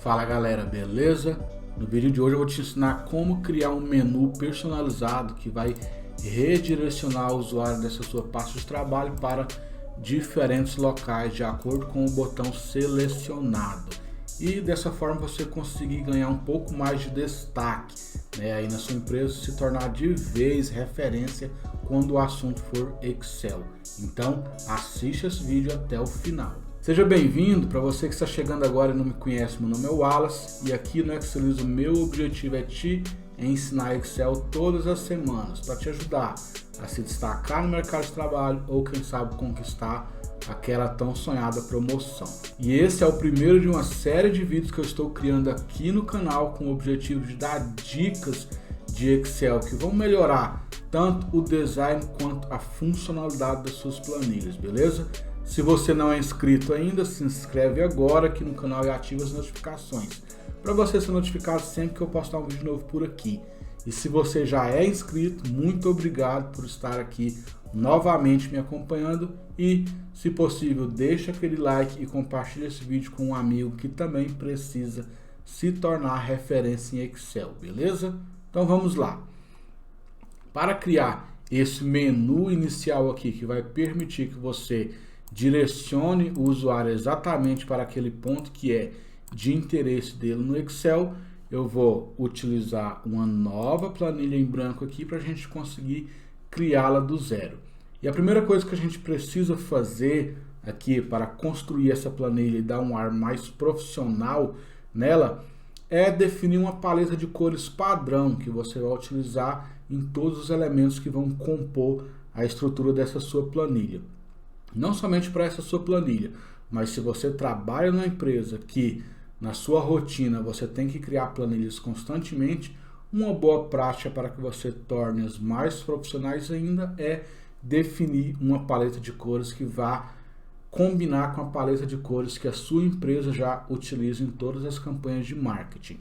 Fala galera, beleza? No vídeo de hoje eu vou te ensinar como criar um menu personalizado que vai redirecionar o usuário dessa sua pasta de trabalho para diferentes locais de acordo com o botão selecionado. E dessa forma você conseguir ganhar um pouco mais de destaque, né, aí na sua empresa, se tornar de vez referência quando o assunto for Excel. Então assiste esse vídeo até o final. Seja bem-vindo. Para você que está chegando agora e não me conhece, meu nome é Wallace e aqui no Excelize o meu objetivo é te ensinar Excel todas as semanas para te ajudar a se destacar no mercado de trabalho ou quem sabe conquistar aquela tão sonhada promoção. E esse é o primeiro de uma série de vídeos que eu estou criando aqui no canal com o objetivo de dar dicas de Excel que vão melhorar tanto o design quanto a funcionalidade das suas planilhas, beleza? Se você não é inscrito ainda, se inscreve agora aqui no canal e ativa as notificações para você ser notificado sempre que eu postar um vídeo novo por aqui. E se você já é inscrito, muito obrigado por estar aqui novamente me acompanhando e, se possível, deixa aquele like e compartilha esse vídeo com um amigo que também precisa se tornar referência em Excel, beleza? Então vamos lá. Para criar esse menu inicial aqui que vai permitir que você direcione o usuário exatamente para aquele ponto que é de interesse dele no Excel, eu vou utilizar uma nova planilha em branco aqui para a gente conseguir criá-la do zero. E a primeira coisa que a gente precisa fazer aqui para construir essa planilha e dar um ar mais profissional nela é definir uma paleta de cores padrão que você vai utilizar em todos os elementos que vão compor a estrutura dessa sua planilha. Não somente para essa sua planilha, mas se você trabalha numa empresa que na sua rotina você tem que criar planilhas constantemente, uma boa prática para que você torne-as mais profissionais ainda é definir uma paleta de cores que vá combinar com a paleta de cores que a sua empresa já utiliza em todas as campanhas de marketing.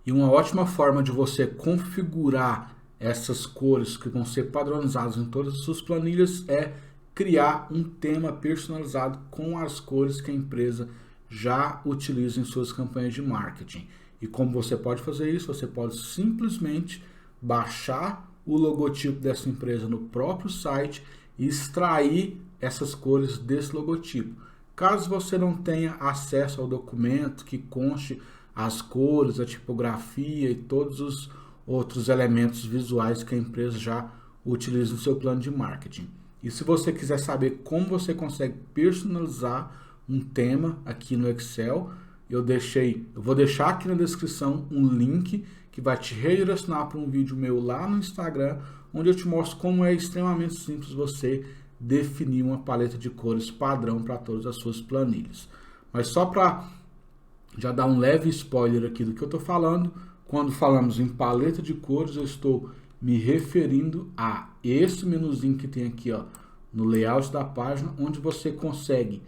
E uma ótima forma de você configurar essas cores que vão ser padronizadas em todas as suas planilhas é criar um tema personalizado com as cores que a empresa já utiliza em suas campanhas de marketing. E como você pode fazer isso? Você pode simplesmente baixar o logotipo dessa empresa no próprio site e extrair essas cores desse logotipo. Caso você não tenha acesso ao documento que conste as cores, a tipografia e todos os outros elementos visuais que a empresa já utiliza no seu plano de marketing. E se você quiser saber como você consegue personalizar um tema aqui no Excel, eu vou deixar aqui na descrição um link que vai te redirecionar para um vídeo meu lá no Instagram, onde eu te mostro como é extremamente simples você definir uma paleta de cores padrão para todas as suas planilhas. Mas só para já dar um leve spoiler aqui do que eu estou falando, quando falamos em paleta de cores, eu estou me referindo a esse menuzinho que tem aqui, ó, no layout da página, onde você consegue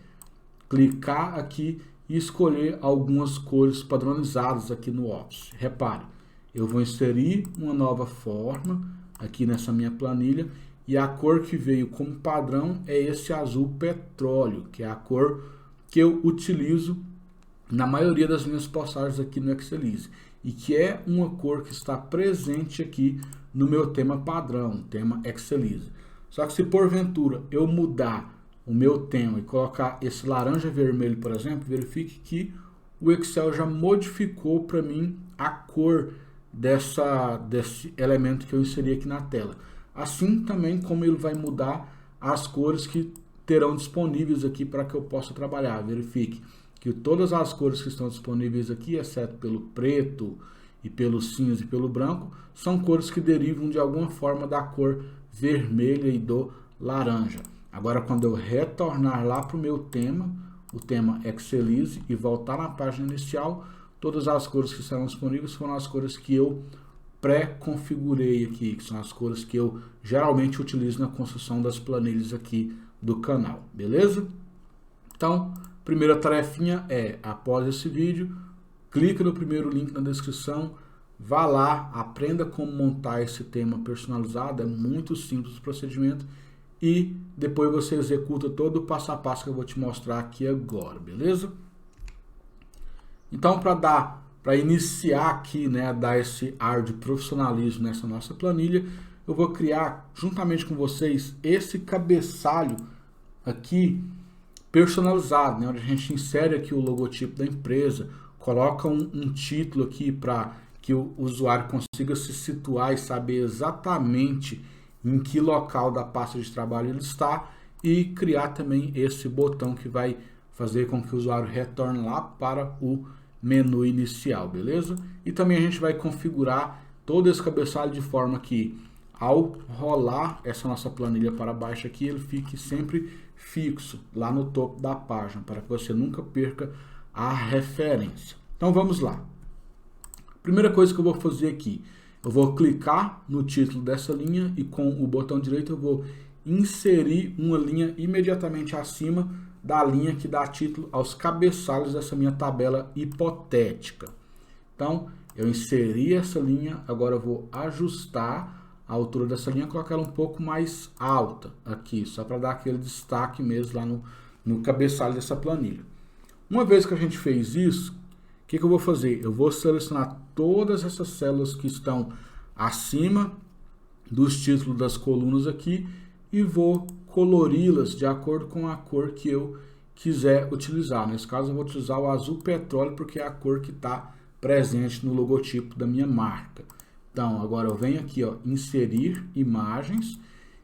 clicar aqui e escolher algumas cores padronizadas aqui no Office. Repare, eu vou inserir uma nova forma aqui nessa minha planilha e a cor que veio como padrão é esse azul petróleo, que é a cor que eu utilizo na maioria das minhas postagens aqui no Excelize e que é uma cor que está presente aqui no meu tema padrão, tema Excelize. Só que se porventura eu mudar o meu tema e colocar esse laranja vermelho, por exemplo, verifique que o Excel já modificou para mim a cor desse elemento que eu inseri aqui na tela. Assim também como ele vai mudar as cores que terão disponíveis aqui para que eu possa trabalhar. Verifique que todas as cores que estão disponíveis aqui, exceto pelo preto e pelo cinza e pelo branco, são cores que derivam de alguma forma da cor vermelha e do laranja. Agora, quando eu retornar lá para o meu tema, o tema Excelize, e voltar na página inicial, todas as cores que estarão disponíveis foram as cores que eu pré-configurei aqui, que são as cores que eu geralmente utilizo na construção das planilhas aqui do canal, beleza? Então, primeira tarefinha é, após esse vídeo, clica no primeiro link na descrição, vá lá, aprenda como montar esse tema personalizado, é muito simples o procedimento, e depois você executa todo o passo a passo que eu vou te mostrar aqui agora, beleza? Então, para iniciar aqui, né, dar esse ar de profissionalismo nessa nossa planilha, eu vou criar juntamente com vocês esse cabeçalho aqui personalizado, né, onde a gente insere aqui o logotipo da empresa, coloca um título aqui para que o usuário consiga se situar e saber exatamente em que local da pasta de trabalho ele está, e criar também esse botão que vai fazer com que o usuário retorne lá para o menu inicial, beleza? E também a gente vai configurar todo esse cabeçalho de forma que ao rolar essa nossa planilha para baixo aqui, ele fique sempre fixo lá no topo da página, para que você nunca perca a referência. Então vamos lá. Primeira coisa que eu vou fazer aqui, eu vou clicar no título dessa linha e com o botão direito eu vou inserir uma linha imediatamente acima da linha que dá título aos cabeçalhos dessa minha tabela hipotética. Então, eu inseri essa linha, agora eu vou ajustar a altura dessa linha, colocar ela um pouco mais alta aqui, só para dar aquele destaque mesmo lá no cabeçalho dessa planilha. Uma vez que a gente fez isso, o que eu vou fazer? Eu vou selecionar todas essas células que estão acima dos títulos das colunas aqui e vou colori-las de acordo com a cor que eu quiser utilizar. Nesse caso eu vou utilizar o azul petróleo porque é a cor que está presente no logotipo da minha marca. Então agora eu venho aqui, ó, inserir imagens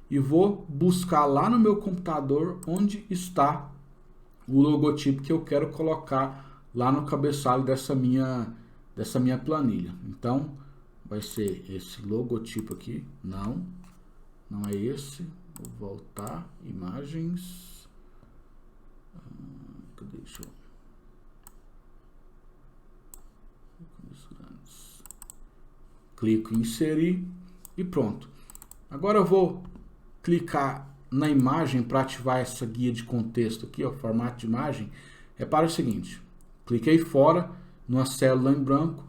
e vou buscar lá no meu computador onde está o logotipo que eu quero colocar lá no cabeçalho dessa minha planilha. Então vai ser esse logotipo aqui, não é esse. Vou voltar, imagens, deixa eu... clico em inserir e pronto. Agora eu vou clicar na imagem para ativar essa guia de contexto aqui, ó, formato de imagem. Repara o seguinte, cliquei fora, numa célula em branco,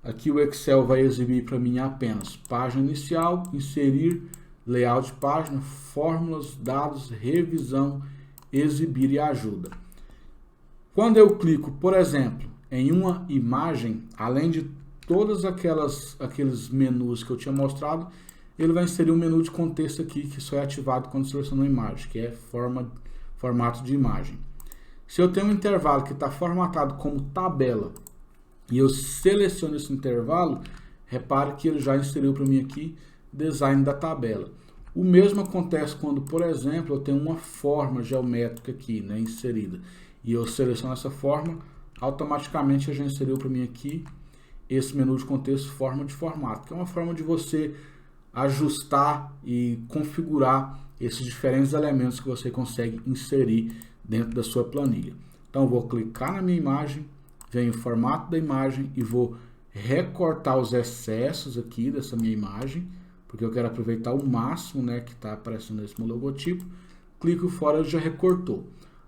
aqui o Excel vai exibir para mim apenas página inicial, inserir, layout de página, fórmulas, dados, revisão, exibir e ajuda. Quando eu clico, por exemplo, em uma imagem, além de todas aqueles menus que eu tinha mostrado, ele vai inserir um menu de contexto aqui que só é ativado quando seleciono a imagem, que é formato de imagem. Se eu tenho um intervalo que está formatado como tabela e eu seleciono esse intervalo, repare que ele já inseriu para mim aqui design da tabela. O mesmo acontece quando, por exemplo, eu tenho uma forma geométrica aqui, né, inserida, e eu seleciono essa forma, automaticamente ele já inseriu para mim aqui esse menu de contexto forma de formato, que é uma forma de você ajustar e configurar esses diferentes elementos que você consegue inserir dentro da sua planilha. Então eu vou clicar na minha imagem, venho em formato da imagem e vou recortar os excessos aqui dessa minha imagem, porque eu quero aproveitar o máximo, né, que está aparecendo nesse meu logotipo. Clico fora, ele já recortou.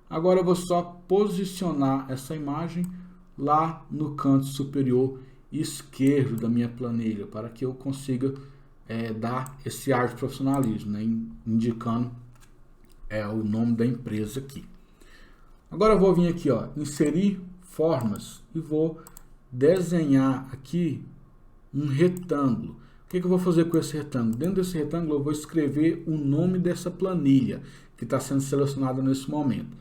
Agora eu vou só posicionar essa imagem lá no canto superior esquerdo da minha planilha, para que eu consiga dar esse ar de profissionalismo, né, indicando o nome da empresa aqui. Agora eu vou vir aqui, ó, inserir formas e vou desenhar aqui um retângulo. O que eu vou fazer com esse retângulo? Dentro desse retângulo eu vou escrever o nome dessa planilha que está sendo selecionada nesse momento.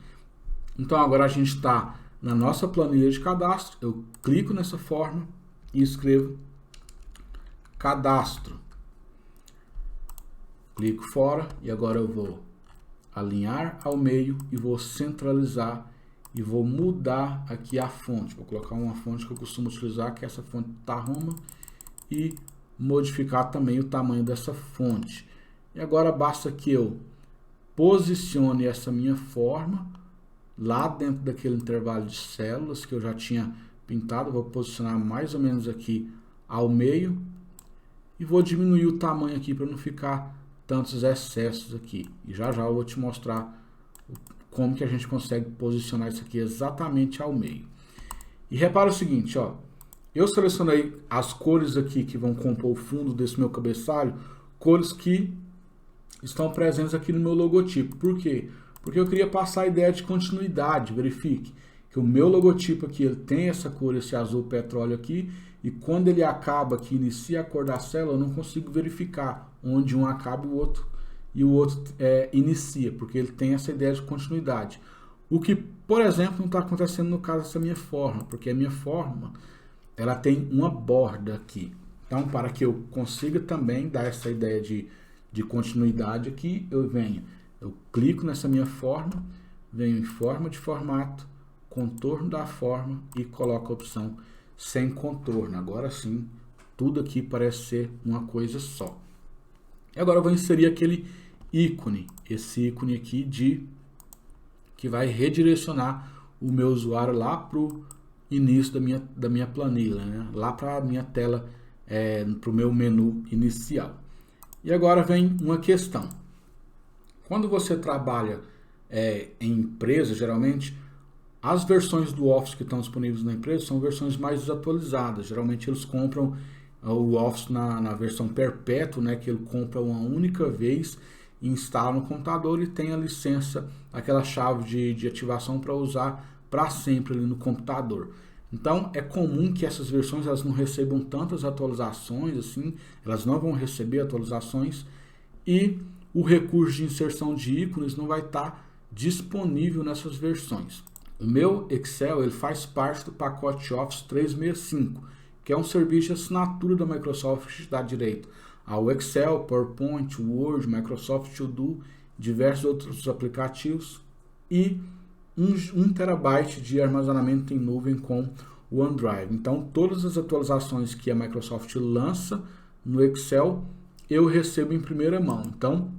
Então agora a gente está na nossa planilha de cadastro, eu clico nessa forma e escrevo cadastro. Clico fora e agora eu vou alinhar ao meio e vou centralizar e vou mudar aqui a fonte. Vou colocar uma fonte que eu costumo utilizar, que é essa fonte Tahoma, e modificar também o tamanho dessa fonte. E agora basta que eu posicione essa minha forma lá dentro daquele intervalo de células que eu já tinha pintado. Vou posicionar mais ou menos aqui ao meio e vou diminuir o tamanho aqui para não ficar tantos excessos aqui. E já eu vou te mostrar como que a gente consegue posicionar isso aqui exatamente ao meio. E repara o seguinte, ó, eu selecionei as cores aqui que vão compor o fundo desse meu cabeçalho, cores que estão presentes aqui no meu logotipo. Por quê? Porque eu queria passar a ideia de continuidade. Verifique, que o meu logotipo aqui ele tem essa cor, esse azul petróleo aqui, e quando ele acaba, que inicia a cor da célula, eu não consigo verificar onde um acaba e o outro inicia, porque ele tem essa ideia de continuidade. O que, por exemplo, não está acontecendo no caso dessa minha forma, porque a minha forma ela tem uma borda aqui. Então, para que eu consiga também dar essa ideia de continuidade aqui, eu clico nessa minha forma, venho em forma de formato, contorno da forma e coloco a opção sem contorno. Agora sim, tudo aqui parece ser uma coisa só. E agora eu vou inserir aquele ícone, esse ícone aqui que vai redirecionar o meu usuário lá para o início da minha planilha, né? Lá para a minha tela, para o meu menu inicial. E agora vem uma questão. Quando você trabalha em empresa, geralmente, as versões do Office que estão disponíveis na empresa são versões mais desatualizadas. Geralmente eles compram o Office na versão perpétua, né, que ele compra uma única vez, instala no computador e tem a licença, aquela chave de ativação para usar para sempre ali no computador. Então é comum que essas versões elas não recebam tantas atualizações assim, elas não vão receber atualizações e o recurso de inserção de ícones não vai estar disponível nessas versões. O meu Excel ele faz parte do pacote Office 365, que é um serviço de assinatura da Microsoft que dá direito ao Excel, PowerPoint, Word, Microsoft To Do, diversos outros aplicativos e 1 terabyte de armazenamento em nuvem com o OneDrive. Então, todas as atualizações que a Microsoft lança no Excel, eu recebo em primeira mão. Então,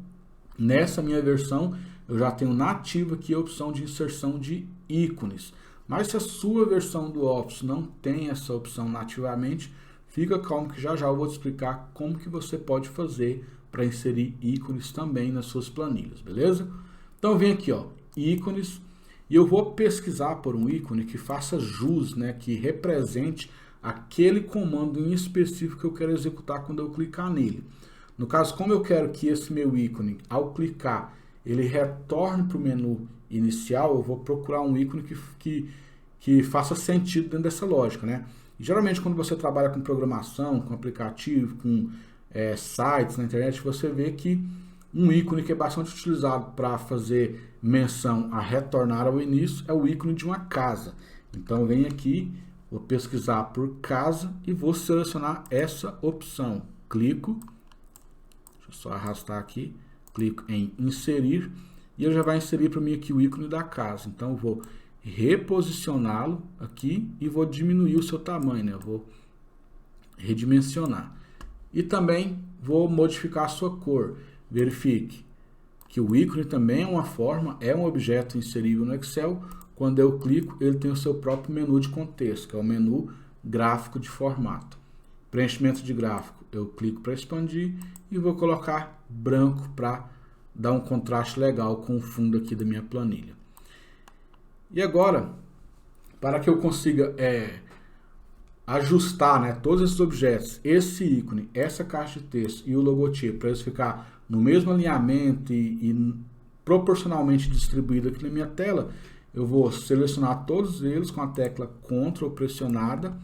nessa minha versão, eu já tenho nativa aqui a opção de inserção de ícones. Mas se a sua versão do Office não tem essa opção nativamente, fica calmo que já eu vou te explicar como que você pode fazer para inserir ícones também nas suas planilhas, beleza? Então vem aqui, ó, ícones, e eu vou pesquisar por um ícone que faça jus, né, que represente aquele comando em específico que eu quero executar quando eu clicar nele. No caso, como eu quero que esse meu ícone, ao clicar, ele retorne para o menu inicial, eu vou procurar um ícone que faça sentido dentro dessa lógica, né? E, geralmente, quando você trabalha com programação, com aplicativo, com sites na internet, você vê que um ícone que é bastante utilizado para fazer menção a retornar ao início é o ícone de uma casa. Então, eu venho aqui, vou pesquisar por casa e vou selecionar essa opção. Clico, deixa eu só arrastar aqui, clico em inserir e ele já vai inserir para mim aqui o ícone da casa. Então eu vou reposicioná-lo aqui e vou diminuir o seu tamanho, né? Eu vou redimensionar. E também vou modificar a sua cor. Verifique que o ícone também é uma forma, é um objeto inserível no Excel. Quando eu clico, ele tem o seu próprio menu de contexto, que é o menu gráfico de formato. Preenchimento de gráfico, eu clico para expandir e vou colocar branco para dar um contraste legal com o fundo aqui da minha planilha. E agora, para que eu consiga ajustar, né, todos esses objetos, esse ícone, essa caixa de texto e o logotipo, para eles ficar no mesmo alinhamento e proporcionalmente distribuído aqui na minha tela, eu vou selecionar todos eles com a tecla Ctrl pressionada,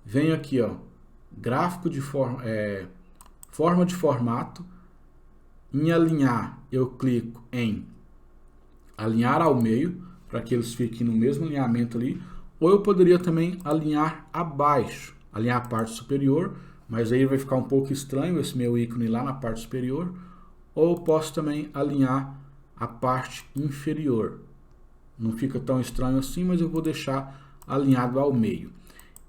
venho aqui, ó, gráfico de forma de formato, em alinhar eu clico em alinhar ao meio, para que eles fiquem no mesmo alinhamento ali, ou eu poderia também alinhar abaixo, alinhar a parte superior, mas aí vai ficar um pouco estranho esse meu ícone lá na parte superior, ou eu posso também alinhar a parte inferior. Não fica tão estranho assim, mas eu vou deixar alinhado ao meio.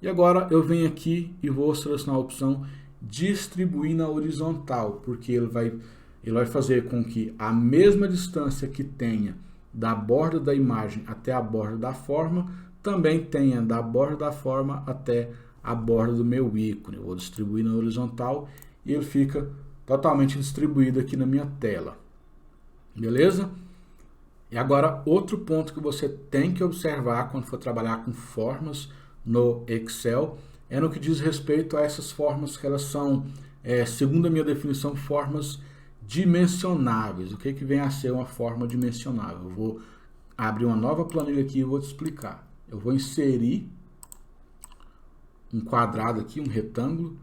E agora eu venho aqui e vou selecionar a opção distribuir na horizontal, porque ele vai fazer com que a mesma distância que tenha da borda da imagem até a borda da forma, também tenha da borda da forma até a borda do meu ícone. Eu vou distribuir na horizontal e ele fica totalmente distribuído aqui na minha tela. Beleza? E agora, outro ponto que você tem que observar quando for trabalhar com formas no Excel é no que diz respeito a essas formas que elas são, segundo a minha definição, formas dimensionáveis. O que vem a ser uma forma dimensionável? Eu vou abrir uma nova planilha aqui e vou te explicar. eu vou inserir um quadrado aqui, um retângulo,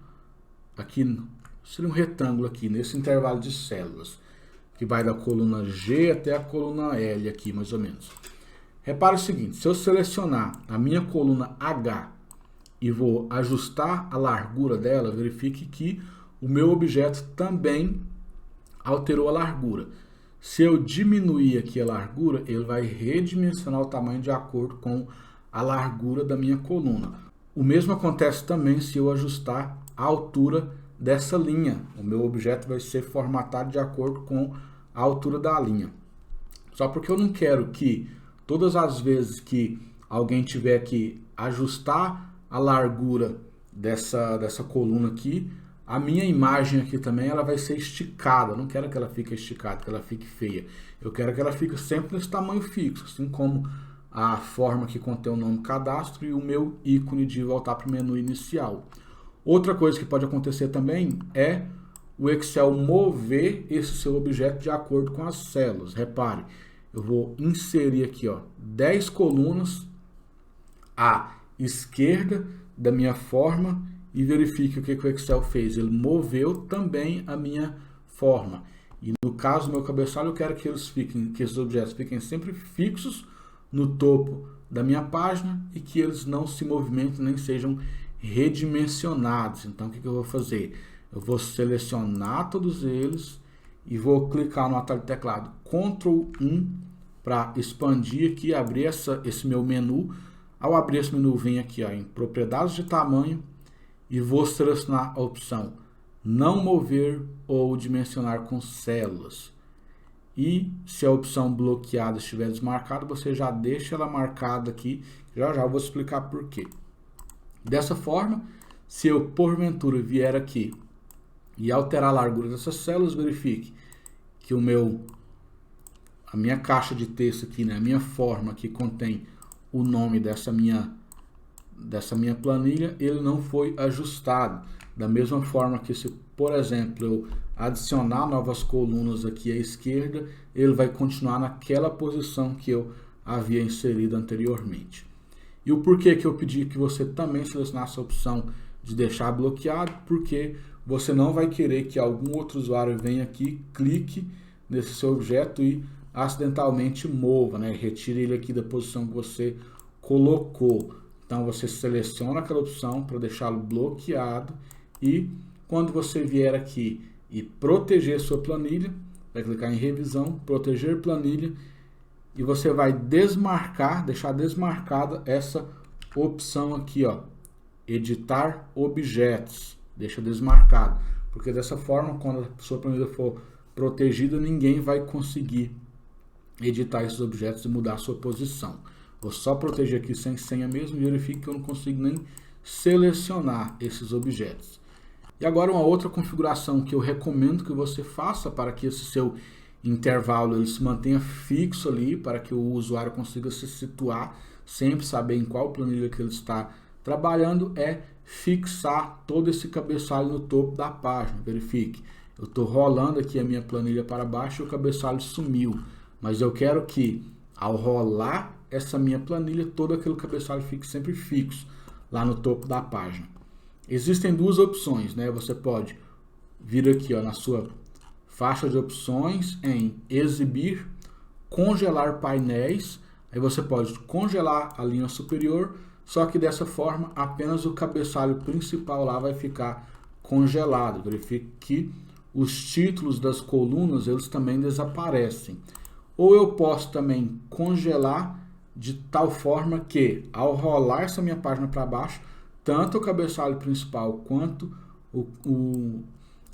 aqui seria um retângulo aqui nesse intervalo de células, que vai da coluna G até a coluna L aqui, mais ou menos. Repare o seguinte, se eu selecionar a minha coluna H e vou ajustar a largura dela, verifique que o meu objeto também alterou a largura. Se eu diminuir aqui a largura, ele vai redimensionar o tamanho de acordo com a largura da minha coluna. O mesmo acontece também se eu ajustar a altura dessa linha. O meu objeto vai ser formatado de acordo com a altura da linha. Só porque eu não quero que todas as vezes que alguém tiver que ajustar a largura dessa coluna aqui, a minha imagem aqui também ela vai ser esticada. Eu não quero que ela fique esticada, que ela fique feia. Eu quero que ela fique sempre nesse tamanho fixo, assim como a forma que contém o nome cadastro e o meu ícone de voltar para o menu inicial. Outra coisa que pode acontecer também é o Excel mover esse seu objeto de acordo com as células. Repare, eu vou inserir aqui 10 colunas à esquerda da minha forma e verifique o que o Excel fez. Ele moveu também a minha forma. E no caso do meu cabeçalho, eu quero que esses objetos fiquem sempre fixos no topo da minha página e que eles não se movimentem nem sejam redimensionados. Então, o que eu vou fazer? Eu vou selecionar todos eles e vou clicar no atalho de teclado Ctrl 1 para expandir aqui, abrir esse meu menu. Ao abrir esse menu, vem aqui em Propriedades de Tamanho e vou selecionar a opção Não mover ou dimensionar com células. E se a opção bloqueada estiver desmarcada, você já deixa ela marcada aqui. Já eu vou explicar por quê. Dessa forma, se eu porventura vier aqui e alterar a largura dessas células, verifique que a minha caixa de texto aqui, a minha forma que contém o nome dessa minha planilha, ele não foi ajustado. Da mesma forma que se, por exemplo, eu adicionar novas colunas aqui à esquerda, ele vai continuar naquela posição que eu havia inserido anteriormente. E o porquê que eu pedi que você também selecionasse a opção de deixar bloqueado? Porque você não vai querer que algum outro usuário venha aqui, clique nesse seu objeto e acidentalmente mova, retire ele aqui da posição que você colocou. Então você seleciona aquela opção para deixá-lo bloqueado e quando você vier aqui e proteger sua planilha, vai clicar em revisão, proteger planilha e você vai deixar desmarcada essa opção aqui, editar objetos, deixa desmarcado, porque dessa forma quando a sua planilha for protegida, ninguém vai conseguir editar esses objetos e mudar a sua posição. Vou só proteger aqui sem senha mesmo e verifique que eu não consigo nem selecionar esses objetos. E agora uma outra configuração que eu recomendo que você faça para que esse seu intervalo ele se mantenha fixo ali, para que o usuário consiga se situar, sempre saber em qual planilha que ele está trabalhando, é fixar todo esse cabeçalho no topo da página. Verifique, eu estou rolando aqui a minha planilha para baixo e o cabeçalho sumiu, mas eu quero que ao rolar essa minha planilha, todo aquele cabeçalho fique sempre fixo lá no topo da página. Existem duas opções, Você pode vir aqui na sua faixa de opções em exibir, congelar painéis. Aí você pode congelar a linha superior, só que dessa forma apenas o cabeçalho principal lá vai ficar congelado. Verifique que os títulos das colunas eles também desaparecem. Ou eu posso também congelar de tal forma que ao rolar essa minha página para baixo, tanto o cabeçalho principal quanto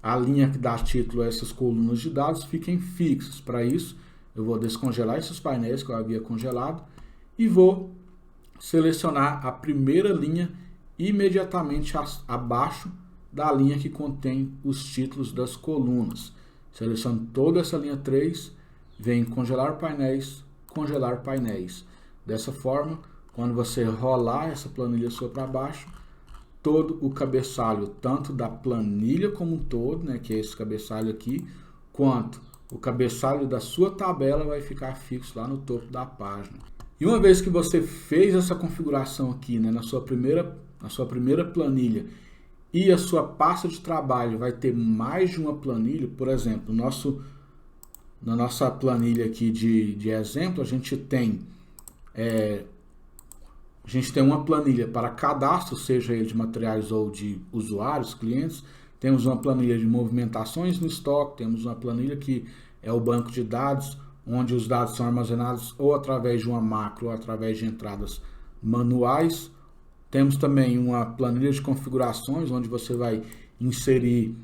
a linha que dá título a essas colunas de dados fiquem fixos. Para isso, eu vou descongelar esses painéis que eu havia congelado e vou selecionar a primeira linha imediatamente abaixo da linha que contém os títulos das colunas. Seleciono toda essa linha 3, vem congelar painéis, congelar painéis. Dessa forma, quando você rolar essa planilha sua para baixo, todo o cabeçalho, tanto da planilha como um todo, que é esse cabeçalho aqui, quanto o cabeçalho da sua tabela vai ficar fixo lá no topo da página. E uma vez que você fez essa configuração aqui, né, na sua primeira planilha, e a sua pasta de trabalho vai ter mais de uma planilha, por exemplo, na nossa planilha aqui de exemplo, a gente tem uma planilha para cadastro, seja ele de materiais ou de usuários, clientes. Temos uma planilha de movimentações no estoque, temos uma planilha que é o banco de dados, onde os dados são armazenados ou através de uma macro ou através de entradas manuais. Temos também uma planilha de configurações, onde você vai inserir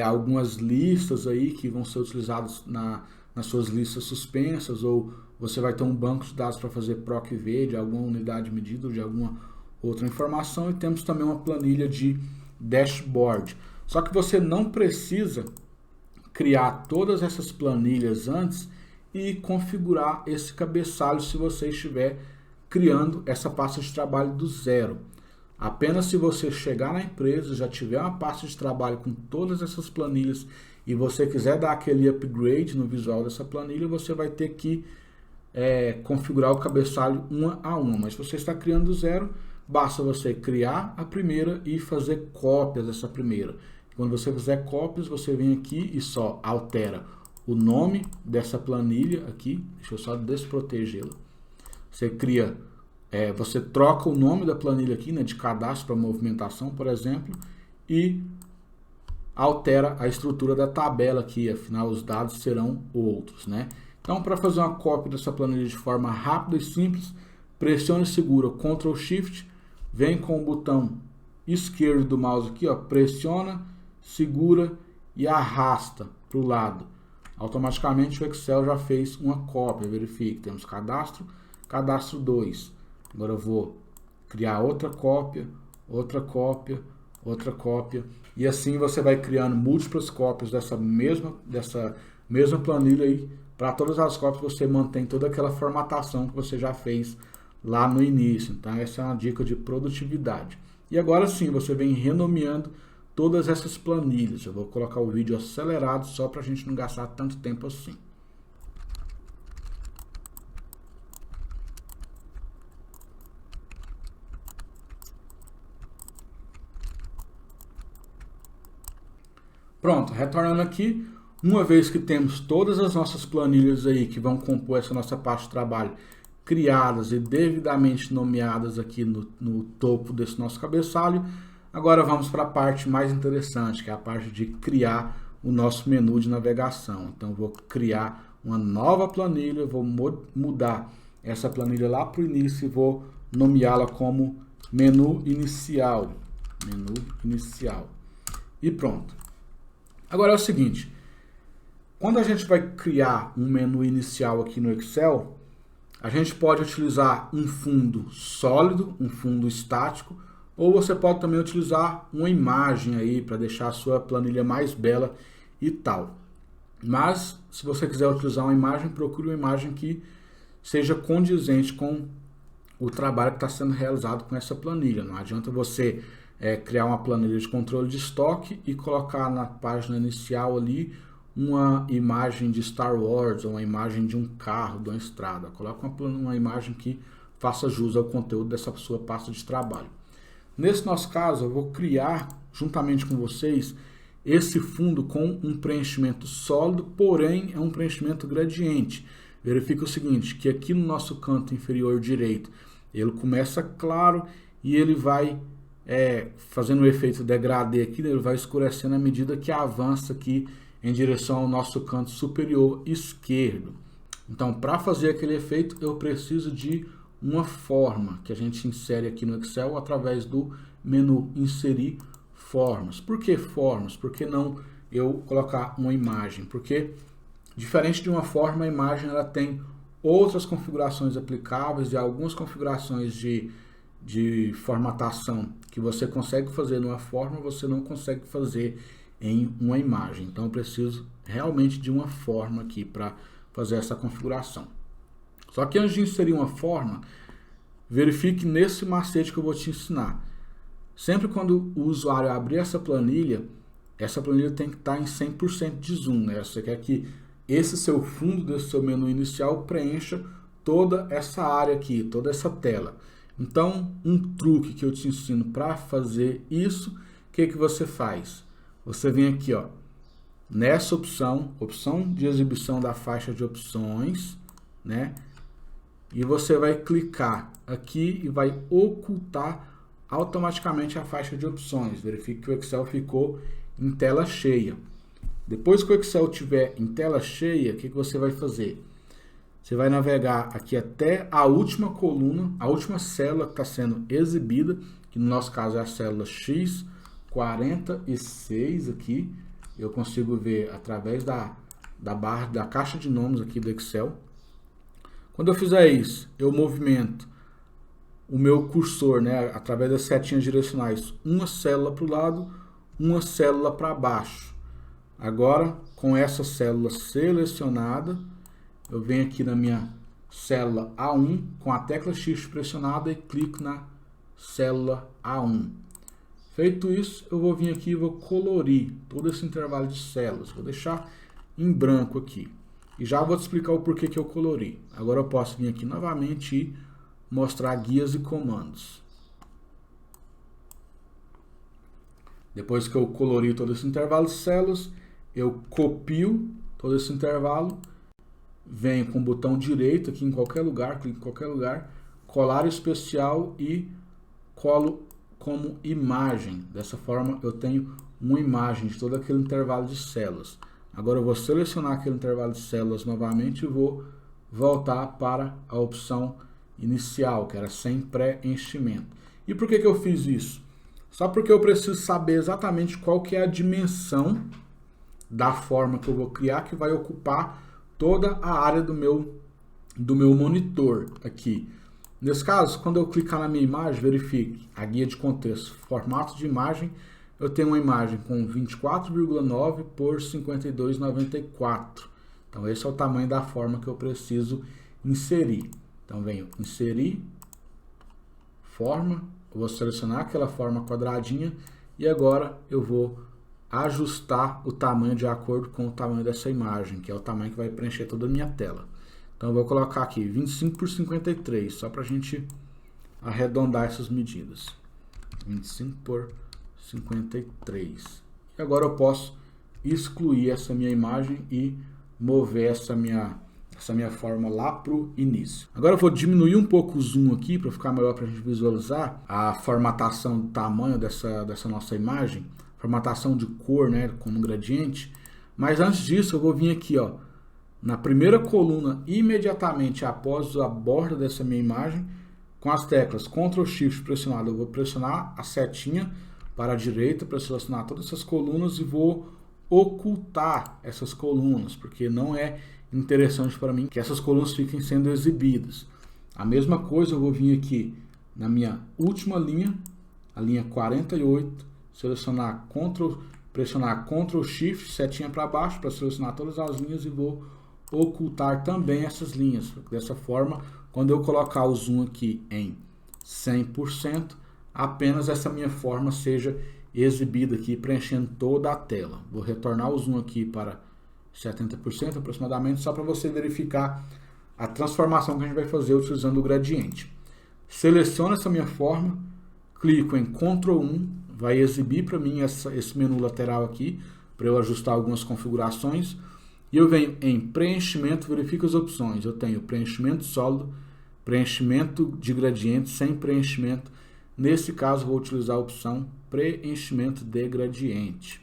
algumas listas aí que vão ser utilizadas nas suas listas suspensas, ou você vai ter um banco de dados para fazer PROC-V de alguma unidade de medida ou de alguma outra informação. E temos também uma planilha de dashboard. Só que você não precisa criar todas essas planilhas antes e configurar esse cabeçalho se você estiver criando essa pasta de trabalho do zero. Apenas se você chegar na empresa, já tiver uma pasta de trabalho com todas essas planilhas e você quiser dar aquele upgrade no visual dessa planilha, você vai ter que configurar o cabeçalho uma a uma. Mas se você está criando do zero, basta você criar a primeira e fazer cópias dessa primeira. Quando você fizer cópias, você vem aqui e só altera o nome dessa planilha aqui. Deixa eu só desprotegê-la. Você cria, você troca o nome da planilha aqui, né, de cadastro para movimentação, por exemplo, e altera a estrutura da tabela aqui, afinal os dados serão outros, né? Então, para fazer uma cópia dessa planilha de forma rápida e simples, pressione e segura Ctrl Shift, vem com o botão esquerdo do mouse aqui, ó, pressiona, segura e arrasta para o lado. Automaticamente o Excel já fez uma cópia. Verifique, temos cadastro, cadastro 2. Agora eu vou criar outra cópia, outra cópia, outra cópia. E assim você vai criando múltiplas cópias dessa mesma planilha aí. Para todas as cópias você mantém toda aquela formatação que você já fez lá no início. Então essa é uma dica de produtividade. E agora sim, você vem renomeando todas essas planilhas. Eu vou colocar o vídeo acelerado só para a gente não gastar tanto tempo assim. Pronto, retornando aqui, uma vez que temos todas as nossas planilhas aí que vão compor essa nossa pasta de trabalho criadas e devidamente nomeadas aqui no topo desse nosso cabeçalho, agora vamos para a parte mais interessante, que é a parte de criar o nosso menu de navegação. Então, eu vou criar uma nova planilha, vou mudar essa planilha lá para o início e vou nomeá-la como menu inicial. Menu inicial. E pronto. Agora é o seguinte, quando a gente vai criar um menu inicial aqui no Excel, a gente pode utilizar um fundo sólido, um fundo estático, ou você pode também utilizar uma imagem aí para deixar a sua planilha mais bela e tal. Mas, se você quiser utilizar uma imagem, procure uma imagem que seja condizente com o trabalho que está sendo realizado com essa planilha. Não adianta você criar uma planilha de controle de estoque e colocar na página inicial ali uma imagem de Star Wars ou uma imagem de um carro, de uma estrada. Coloque uma imagem que faça jus ao conteúdo dessa sua pasta de trabalho. Nesse nosso caso, eu vou criar, juntamente com vocês, esse fundo com um preenchimento sólido, porém é um preenchimento gradiente. Verifique o seguinte, que aqui no nosso canto inferior direito, ele começa claro e ele vai fazendo o efeito degradê aqui, né? Ele vai escurecendo à medida que avança aqui em direção ao nosso canto superior esquerdo. Então, para fazer aquele efeito, eu preciso de uma forma que a gente insere aqui no Excel através do menu Inserir Formas. Por que formas? Por que não eu colocar uma imagem? Porque, diferente de uma forma, a imagem ela tem outras configurações aplicáveis e algumas configurações de formatação que você consegue fazer numa forma, você não consegue fazer em uma imagem. Então, eu preciso realmente de uma forma aqui para fazer essa configuração. Só que antes de inserir uma forma, verifique nesse macete que eu vou te ensinar. Sempre quando o usuário abrir essa planilha tem que estar em 100% de zoom, né? Você quer que esse seu fundo desse seu menu inicial preencha toda essa área aqui, toda essa tela. Então, um truque que eu te ensino para fazer isso, o que você faz? Você vem aqui, ó, nessa opção de exibição da faixa de opções, né? E você vai clicar aqui e vai ocultar automaticamente a faixa de opções. Verifique que o Excel ficou em tela cheia. Depois que o Excel estiver em tela cheia, o que você vai fazer? Você vai navegar aqui até a última coluna, a última célula que está sendo exibida, que no nosso caso é a célula X46 aqui. Eu consigo ver através da barra, da caixa de nomes aqui do Excel. Quando eu fizer isso, eu movimento o meu cursor, né, através das setinhas direcionais, uma célula para o lado, uma célula para baixo. Agora, com essa célula selecionada, eu venho aqui na minha célula A1, com a tecla Shift pressionada e clico na célula A1. Feito isso, eu vou vir aqui e vou colorir todo esse intervalo de células. Vou deixar em branco aqui. E já vou te explicar o porquê que eu colori. Agora eu posso vir aqui novamente e mostrar guias e comandos. Depois que eu colori todo esse intervalo de células, eu copio todo esse intervalo, venho com o botão direito aqui em qualquer lugar, clico em qualquer lugar, colar especial e colo como imagem. Dessa forma eu tenho uma imagem de todo aquele intervalo de células. Agora eu vou selecionar aquele intervalo de células novamente e vou voltar para a opção inicial, que era sem pré-enchimento. E por que eu fiz isso? Só porque eu preciso saber exatamente qual que é a dimensão da forma que eu vou criar, que vai ocupar toda a área do meu monitor aqui. Nesse caso, quando eu clicar na minha imagem, verifique a guia de contexto, formato de imagem. Eu tenho uma imagem com 24,9 por 52,94. Então esse é o tamanho da forma que eu preciso inserir. Então venho inserir, forma, eu vou selecionar aquela forma quadradinha e agora eu vou ajustar o tamanho de acordo com o tamanho dessa imagem, que é o tamanho que vai preencher toda a minha tela. Então eu vou colocar aqui 25 por 53, só para a gente arredondar essas medidas. 25 por 53. E agora eu posso excluir essa minha imagem e mover essa minha forma lá para o início. Agora eu vou diminuir um pouco o zoom aqui para ficar melhor para a gente visualizar a formatação do tamanho dessa nossa imagem, formatação de cor, né, como gradiente. Mas antes disso eu vou vir aqui, ó, na primeira coluna, imediatamente após a borda dessa minha imagem, com as teclas Ctrl Shift pressionado, eu vou pressionar a setinha para a direita para selecionar todas essas colunas e vou ocultar essas colunas, porque não é interessante para mim que essas colunas fiquem sendo exibidas. A mesma coisa eu vou vir aqui na minha última linha, a linha 48, pressionar Ctrl Shift, setinha para baixo para selecionar todas as linhas e vou ocultar também essas linhas. Dessa forma, quando eu colocar o zoom aqui em 100%, apenas essa minha forma seja exibida aqui, preenchendo toda a tela. Vou retornar o zoom aqui para 70% aproximadamente, só para você verificar a transformação que a gente vai fazer utilizando o gradiente. Seleciono essa minha forma, clico em Ctrl 1, vai exibir para mim esse menu lateral aqui, para eu ajustar algumas configurações. E eu venho em preenchimento, verifico as opções. Eu tenho preenchimento sólido, preenchimento de gradiente, sem preenchimento. Nesse caso, vou utilizar a opção preenchimento de gradiente.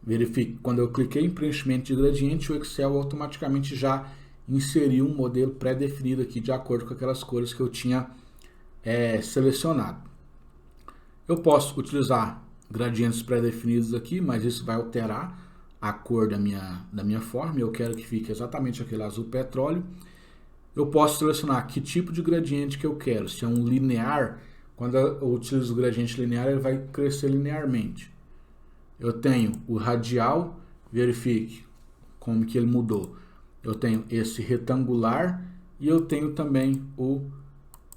Verifique, quando eu cliquei em preenchimento de gradiente, o Excel automaticamente já inseriu um modelo pré-definido aqui de acordo com aquelas cores que eu tinha selecionado. Eu posso utilizar gradientes pré-definidos aqui, mas isso vai alterar a cor da minha forma. Eu quero que fique exatamente aquele azul petróleo. Eu posso selecionar que tipo de gradiente que eu quero. Se é um linear, quando eu utilizo o gradiente linear, ele vai crescer linearmente. Eu tenho o radial, verifique como que ele mudou. Eu tenho esse retangular e eu tenho também o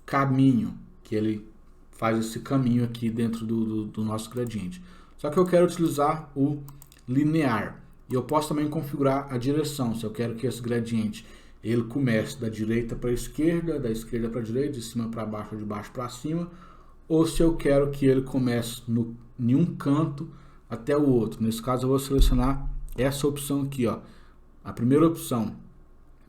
caminho, que ele faz esse caminho aqui dentro do nosso gradiente. Só que eu quero utilizar o linear. E eu posso também configurar a direção, se eu quero que esse gradiente ele comece da direita para a esquerda, da esquerda para a direita, de cima para baixo, de baixo para cima, ou se eu quero que ele comece em um canto até o outro. Nesse caso eu vou selecionar essa opção aqui, ó. A primeira opção,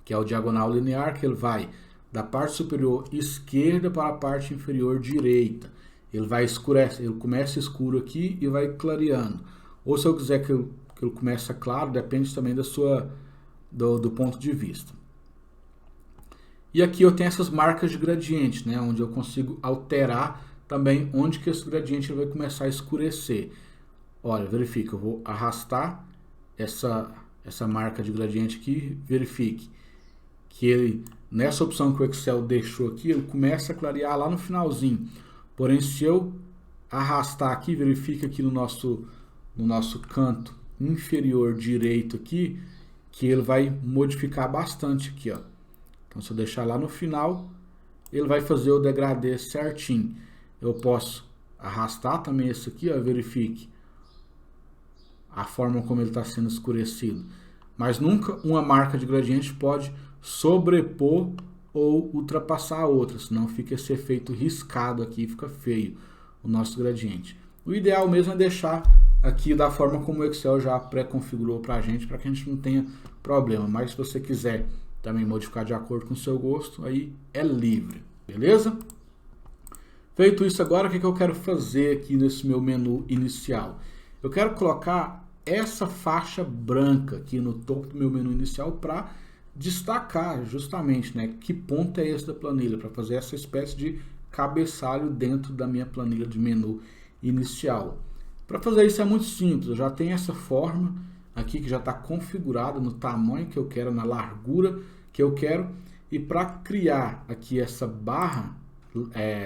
que é o diagonal linear, que ele vai da parte superior esquerda para a parte inferior direita. Ele vai escurecer, ele começa escuro aqui e vai clareando. Ou se eu quiser que ele comece claro, depende também do ponto de vista. E aqui eu tenho essas marcas de gradiente, né, onde eu consigo alterar também onde que esse gradiente vai começar a escurecer. Olha, verifica, eu vou arrastar essa marca de gradiente aqui, verifique que ele, nessa opção que o Excel deixou aqui, ele começa a clarear lá no finalzinho. Porém, se eu arrastar aqui, verifica aqui no nosso canto inferior direito aqui, que ele vai modificar bastante aqui, ó. Então, se eu deixar lá no final, ele vai fazer o degradê certinho. Eu posso arrastar também esse aqui, ó, verifique a forma como ele está sendo escurecido. Mas nunca uma marca de gradiente pode sobrepor ou ultrapassar a outra, senão fica esse efeito riscado aqui, fica feio o nosso gradiente. O ideal mesmo é deixar aqui da forma como o Excel já pré-configurou para que a gente não tenha problema. Mas se você quiser também modificar de acordo com o seu gosto, aí é livre, beleza? Feito isso agora, o que eu quero fazer aqui nesse meu menu inicial? Eu quero colocar essa faixa branca aqui no topo do meu menu inicial para destacar justamente, né, que ponto é esse da planilha, para fazer essa espécie de cabeçalho dentro da minha planilha de menu inicial. Para fazer isso é muito simples, eu já tenho essa forma aqui que já está configurada no tamanho que eu quero, na largura que eu quero, e para criar aqui essa barra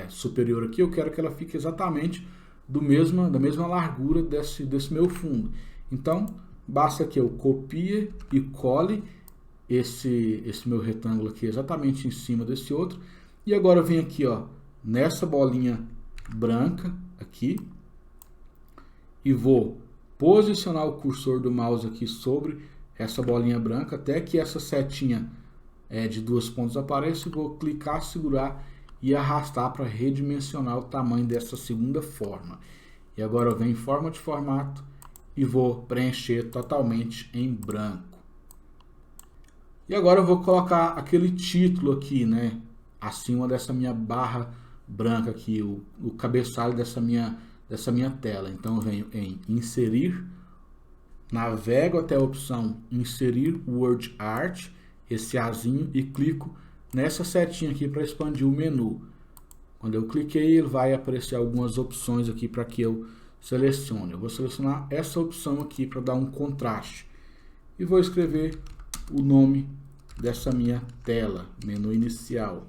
superior aqui, eu quero que ela fique exatamente da mesma largura desse meu fundo. Então, basta que eu copie e cole esse meu retângulo aqui exatamente em cima desse outro. E agora eu venho aqui, ó, nessa bolinha branca aqui e vou posicionar o cursor do mouse aqui sobre essa bolinha branca até que essa setinha de 2 pontos apareça, e vou clicar, segurar e arrastar para redimensionar o tamanho dessa segunda forma. E agora eu venho em forma de formato e vou preencher totalmente em branco. E agora eu vou colocar aquele título aqui, né, acima dessa minha barra branca aqui, o cabeçalho dessa minha tela. Então eu venho em inserir, navego até a opção inserir word art, esse azinho, e clico nessa setinha aqui para expandir o menu. Quando eu cliquei, ele vai aparecer algumas opções aqui para que eu selecione. Eu vou selecionar essa opção aqui para dar um contraste e vou escrever o nome dessa minha tela, menu inicial.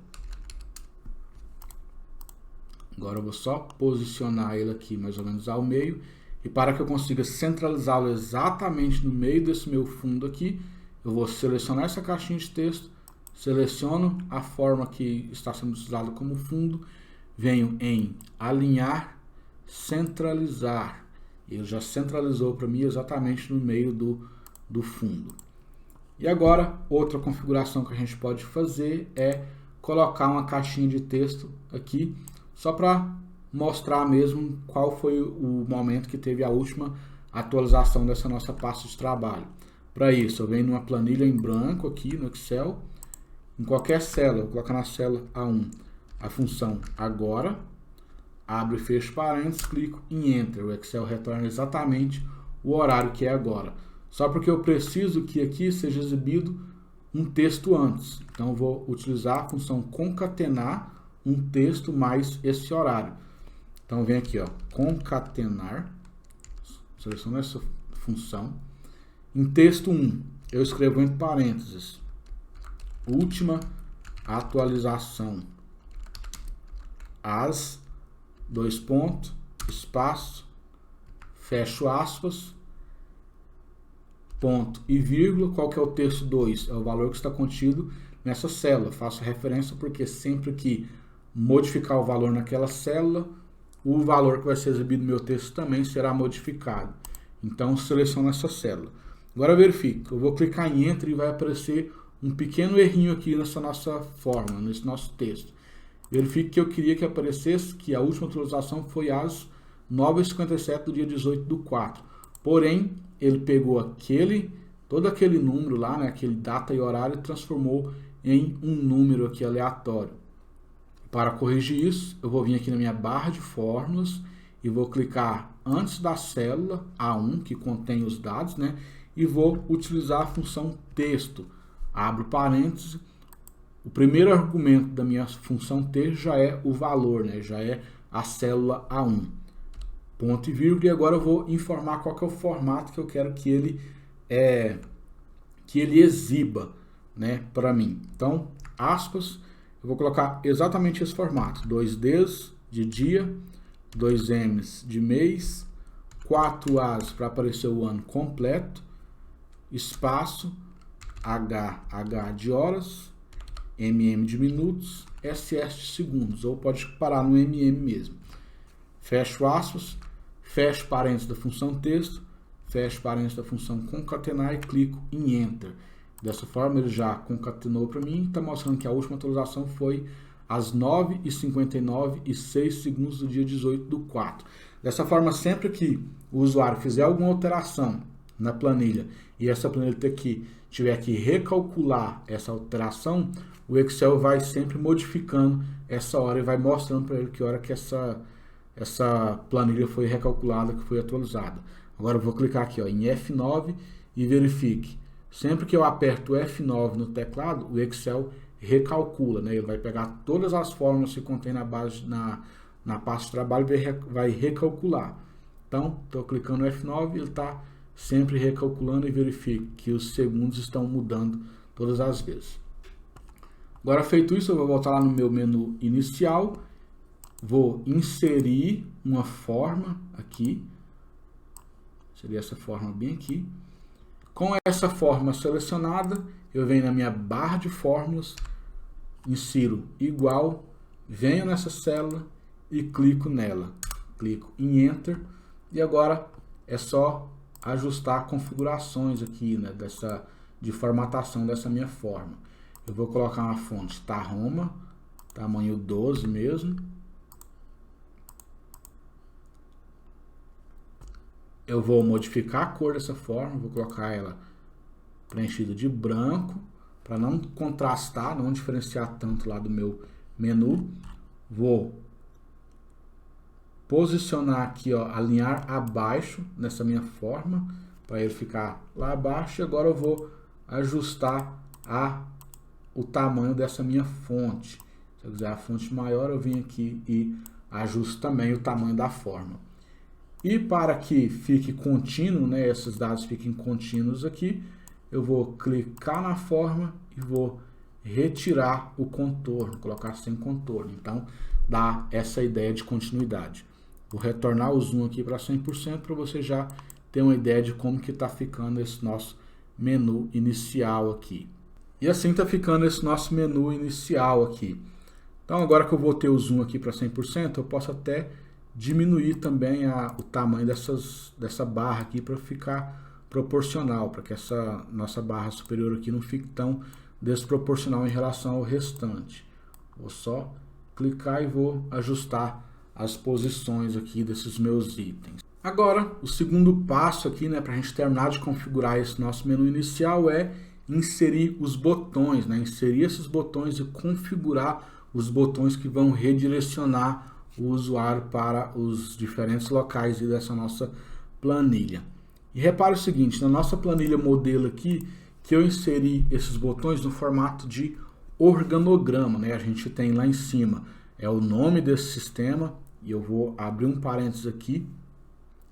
Agora eu vou só posicionar ele aqui mais ou menos ao meio, e para que eu consiga centralizá-lo exatamente no meio desse meu fundo aqui, eu vou selecionar essa caixinha de texto, seleciono a forma que está sendo utilizada como fundo, venho em alinhar, centralizar. Ele já centralizou para mim exatamente no meio do fundo. E agora, outra configuração que a gente pode fazer é colocar uma caixinha de texto aqui, só para mostrar mesmo qual foi o momento que teve a última atualização dessa nossa pasta de trabalho. Para isso, eu venho numa planilha em branco aqui no Excel, em qualquer célula, eu vou colocar na célula A1 a função agora, abro e fecho parênteses, clico em Enter. O Excel retorna exatamente o horário que é agora. Só porque eu preciso que aqui seja exibido um texto antes. Então, eu vou utilizar a função concatenar um texto mais esse horário. Então, vem aqui, ó, concatenar, seleciono essa função. Em texto 1, eu escrevo entre parênteses, última atualização, às, 2 pontos, espaço, fecho aspas, ponto e vírgula. Qual que é o texto 2? É o valor que está contido nessa célula. Faço referência porque sempre que modificar o valor naquela célula, o valor que vai ser exibido no meu texto também será modificado. Então, seleciono essa célula. Agora verifique, eu vou clicar em Enter e vai aparecer um pequeno errinho aqui nessa nossa forma, nesse nosso texto. Verifique que eu queria que aparecesse que a última atualização foi às 9h57 do dia 18/4. Porém, ele pegou todo aquele número lá, né, aquele data e horário, e transformou em um número aqui aleatório. Para corrigir isso, eu vou vir aqui na minha barra de fórmulas e vou clicar antes da célula A1, que contém os dados, né, e vou utilizar a função texto. Abro parênteses. O primeiro argumento da minha função texto já é o valor, né, já é a célula A1. Ponto e vírgula, e agora eu vou informar qual que é o formato que eu quero que ele exiba, né, para mim. Então, aspas, eu vou colocar exatamente esse formato: 2 Ds de dia, 2 Ms de mês, 4 As para aparecer o ano completo, espaço, H de horas, MM de minutos, SS de segundos, ou pode parar no MM mesmo. Fecho aspas, fecho parênteses da função texto, fecho parênteses da função concatenar e clico em Enter. Dessa forma ele já concatenou para mim e está mostrando que a última atualização foi às 9h59 e 6 segundos do dia 18/4. Dessa forma, sempre que o usuário fizer alguma alteração na planilha e essa planilha tiver que recalcular essa alteração, o Excel vai sempre modificando essa hora e vai mostrando para ele que hora que essa planilha foi recalculada, que foi atualizada. Agora eu vou clicar aqui, ó, em F9 e verifique. Sempre que eu aperto F9 no teclado, o Excel recalcula, né? Ele vai pegar todas as fórmulas que contém na pasta de trabalho e vai recalcular. Então, estou clicando no F9 e ele está sempre recalculando e verifique que os segundos estão mudando todas as vezes. Agora, feito isso, eu vou voltar lá no meu menu inicial, vou inserir uma forma aqui, seria essa forma bem aqui. Com essa forma selecionada, eu venho na minha barra de fórmulas, insiro igual, venho nessa célula e clico nela. Clico em Enter e agora é só ajustar configurações aqui, né, de formatação dessa minha forma. Eu vou colocar uma fonte Tahoma, tamanho 12 mesmo. Eu vou modificar a cor dessa forma, vou colocar ela preenchida de branco, para não contrastar, não diferenciar tanto lá do meu menu. Vou posicionar aqui, ó, alinhar abaixo nessa minha forma, para ele ficar lá abaixo. E agora eu vou ajustar o tamanho dessa minha fonte. Se eu quiser a fonte maior, eu venho aqui e ajusto também o tamanho da forma. E para que fique contínuo, né, esses dados fiquem contínuos aqui, eu vou clicar na forma e vou retirar o contorno, colocar sem contorno. Então, dá essa ideia de continuidade. Vou retornar o zoom aqui para 100% para você já ter uma ideia de como que está ficando esse nosso menu inicial aqui. E assim está ficando esse nosso menu inicial aqui. Então, agora que eu vou ter o zoom aqui para 100%, eu posso até diminuir também o tamanho dessa barra aqui para ficar proporcional, para que essa nossa barra superior aqui não fique tão desproporcional em relação ao restante. Vou só clicar e vou ajustar as posições aqui desses meus itens. Agora, o segundo passo aqui, né, para a gente terminar de configurar esse nosso menu inicial é inserir os botões, né, inserir esses botões e configurar os botões que vão redirecionar o usuário para os diferentes locais dessa nossa planilha. E repare o seguinte, na nossa planilha modelo aqui, que eu inseri esses botões no formato de organograma, né? A gente tem lá em cima o nome desse sistema, e eu vou abrir um parênteses aqui,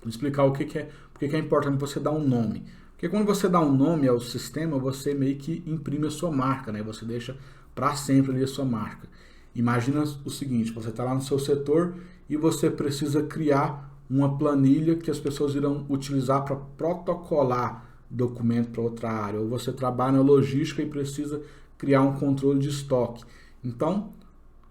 explicar porque é importante você dar um nome. Porque quando você dá um nome ao sistema, você meio que imprime a sua marca, né? Você deixa para sempre ali a sua marca. Imagina o seguinte, você está lá no seu setor e você precisa criar uma planilha que as pessoas irão utilizar para protocolar documento para outra área. Ou você trabalha na logística e precisa criar um controle de estoque. Então,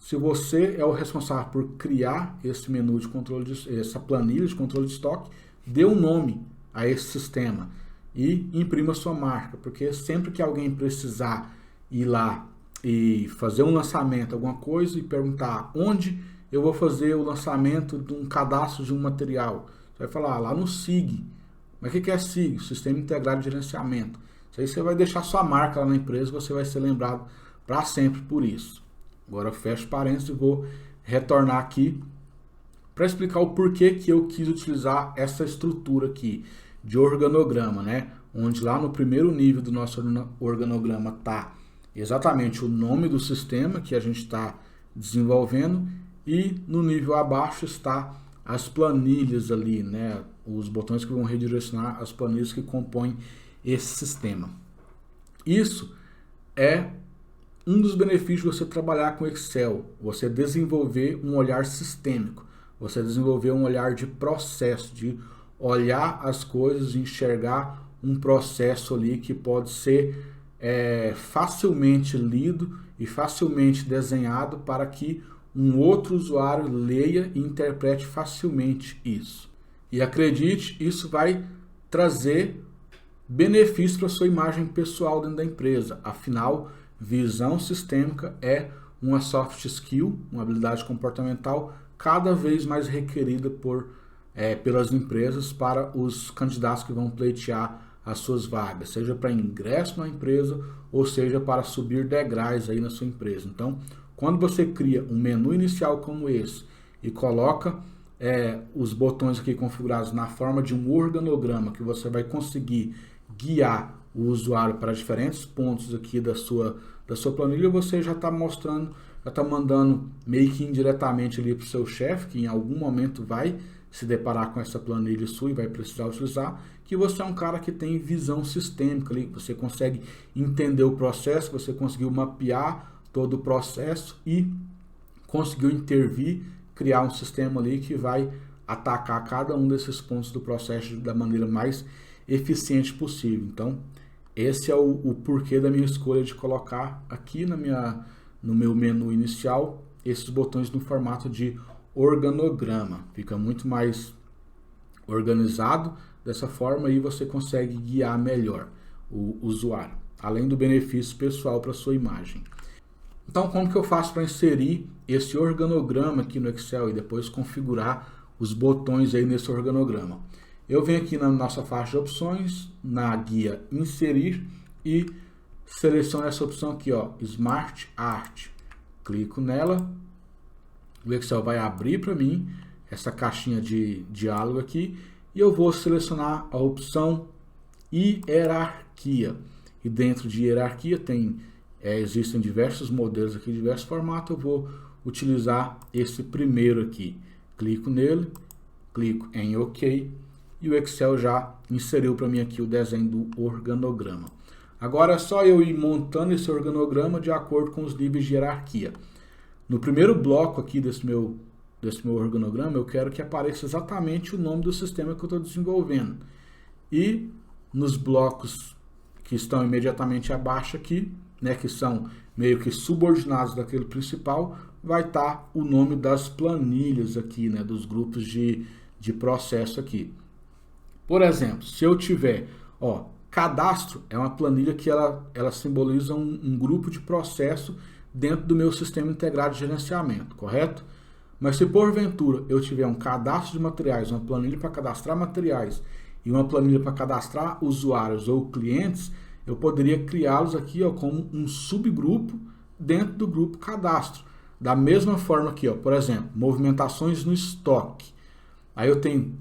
se você é o responsável por criar esse menu de controle, essa planilha de controle de estoque, dê um nome a esse sistema e imprima sua marca, porque sempre que alguém precisar ir lá e fazer um lançamento, alguma coisa, e perguntar onde eu vou fazer o lançamento de um cadastro de um material, você vai falar lá no SIG. Mas o que é SIG? Sistema Integrado de Gerenciamento. Isso aí você vai deixar sua marca lá na empresa, você vai ser lembrado para sempre por isso. Agora eu fecho parênteses e vou retornar aqui para explicar o porquê que eu quis utilizar essa estrutura aqui de organograma, né? Onde lá no primeiro nível do nosso organograma está exatamente o nome do sistema que a gente está desenvolvendo e no nível abaixo está as planilhas ali, né? Os botões que vão redirecionar as planilhas que compõem esse sistema. Isso é um dos benefícios de você trabalhar com Excel, você desenvolver um olhar sistêmico, você desenvolver um olhar de processo, de olhar as coisas e enxergar um processo ali que pode ser facilmente lido e facilmente desenhado para que um outro usuário leia e interprete facilmente isso. E acredite, isso vai trazer benefício para a sua imagem pessoal dentro da empresa. Afinal, visão sistêmica é uma soft skill, uma habilidade comportamental cada vez mais requerida pelas empresas para os candidatos que vão pleitear as suas vagas, seja para ingresso na empresa ou seja para subir degraus aí na sua empresa. Então, quando você cria um menu inicial como esse e coloca os botões aqui configurados na forma de um organograma que você vai conseguir guiar o usuário para diferentes pontos aqui da sua planilha, você já está mostrando, já está mandando meio que indiretamente ali para o seu chefe, que em algum momento vai se deparar com essa planilha sua e vai precisar utilizar, que você é um cara que tem visão sistêmica ali, você consegue entender o processo, você conseguiu mapear todo o processo e conseguiu intervir, criar um sistema ali que vai atacar cada um desses pontos do processo da maneira mais eficiente possível. Então, esse é o porquê da minha escolha de colocar aqui no meu menu inicial esses botões no formato de organograma. Fica muito mais organizado dessa forma e você consegue guiar melhor o usuário, além do benefício pessoal para sua imagem. Então, como que eu faço para inserir esse organograma aqui no Excel e depois configurar os botões aí nesse organograma? Eu venho aqui na nossa faixa de opções, na guia Inserir e seleciono essa opção aqui, ó, Smart Art. Clico nela, o Excel vai abrir para mim essa caixinha de diálogo aqui e eu vou selecionar a opção Hierarquia. E dentro de Hierarquia existem diversos modelos aqui, diversos formatos. Eu vou utilizar esse primeiro aqui. Clico nele, clico em OK e o Excel já inseriu para mim aqui o desenho do organograma. Agora é só eu ir montando esse organograma de acordo com os níveis de hierarquia. No primeiro bloco aqui desse meu organograma, eu quero que apareça exatamente o nome do sistema que eu estou desenvolvendo. E nos blocos que estão imediatamente abaixo aqui, né, que são meio que subordinados daquele principal, vai estar o nome das planilhas aqui, né, dos grupos de processo aqui. Por exemplo, se eu tiver, cadastro é uma planilha que ela simboliza um grupo de processo dentro do meu sistema integrado de gerenciamento, correto? Mas se porventura eu tiver um cadastro de materiais, uma planilha para cadastrar materiais e uma planilha para cadastrar usuários ou clientes, eu poderia criá-los aqui como um subgrupo dentro do grupo cadastro. Da mesma forma aqui, por exemplo, movimentações no estoque. Aí eu tenho